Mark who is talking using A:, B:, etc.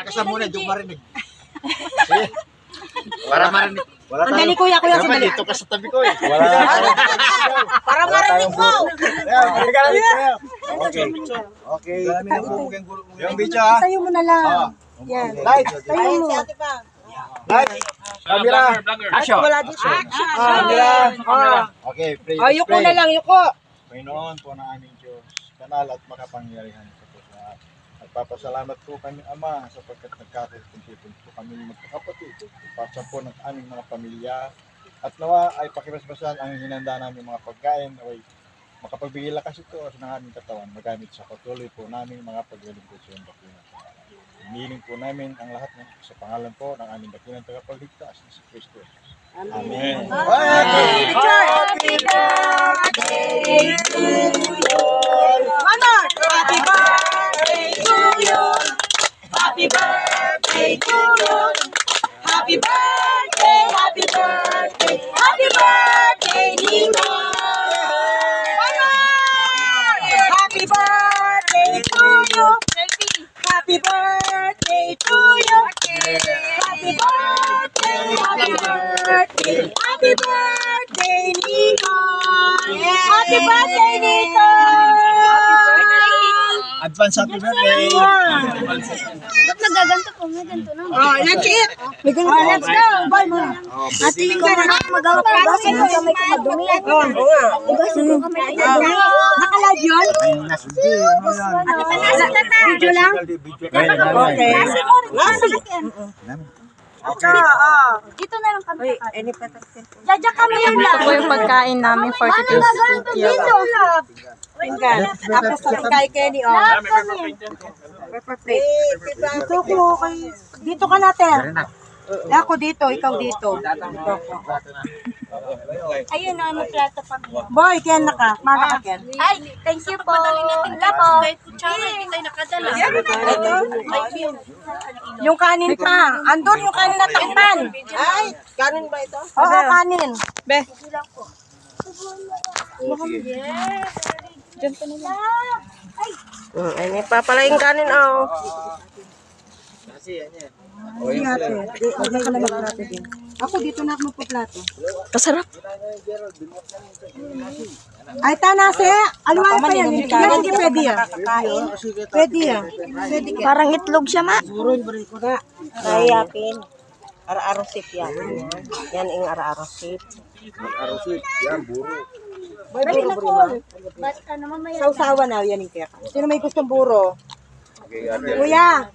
A: Nakasama muna, di ko marinig. Para marinig.
B: Andali kuya, sandali.
A: Dito ka sa tabi ko eh.
B: Para marinig mo.
A: Okay. Yung video ha.
B: Tayo mo na lang. Yan.
A: Light.
B: Tayo mo.
A: Light. Camera.
C: Action.
B: Wala dito.
A: Camera. Okay, play.
B: Yuko na lang, yuko.
A: Panginoon po ng aming Diyos, kanal at makapangyarihan sa po sa lahat. Nagpapasalamat po kami, Ama, sapagkat nagkakaroon po kami magkakapatid. Ipasa po ng aming mga pamilya. At nawa ay pakibasbasan ang hinanda namin mga pagkain. Ay makapagbigay lakas ito sa aming katawan magamit sa patuloy po namin mga paglilingkod sa iyong bakuna. Hinihiling po namin ang lahat sa pangalan po ng aming dakilang tagapagligtas na si Kristo. Amen.
B: Happy birthday to you. Mama, happy birthday to you. Happy birthday to you. Happy birthday, happy birthday, happy birthday, Nino. Mama, happy birthday to you. Happy birthday to you. Happy birthday, happy birthday, happy birthday, Nino. Happy birthday, Nino.
A: Advance happy birthday!
D: Ba't nagaganto po? May ganto na.
B: Oh, let's eat. Let's go. Bye mo.
D: Ate, yung gano'n magawa ko. Ugasin ko kamay ko madumi. Ugasin ko kamay ko madumi.
B: Naka-live yun?
D: Ate, panasa na ta.
B: Video lang? Okay.
D: Dito na lang kami.
B: Jaja kami yun lang.
E: Ito po yung pagkain namin for today's video.
B: Tingnan. Tapos sa kay Kenny, oh. Pepper plate. Dito ko kay... Dito ka natin. Ako dito, ikaw dito.
D: Ayun na, may plato pa.
B: Boy, Ken na ka. Mama ka, Ken.
D: Ay, thank you po. Wala po.
B: Yung kanin pa. Andun yung kanin na takpan. Ay, kanin ba ito? Oo, kanin. Be. Ay, may papalaing kanin, oh. Hindi ate. Huwag na ka na magplato din. Ako, dito na ako magpaplato.
E: Kasarap.
B: Ay, tanase. Aluwan pa yan. Hindi pwede yan. Pwede yan. Pwede ka.
E: Parang itlog siya, ma.
B: Kayapin. Ara-arosip yan. Yan ang ara-arosip.
D: Dali na po. Basta naman may
B: Sausawa na yan yung kaya. Sino may gustong buro? Kuya. Kuya.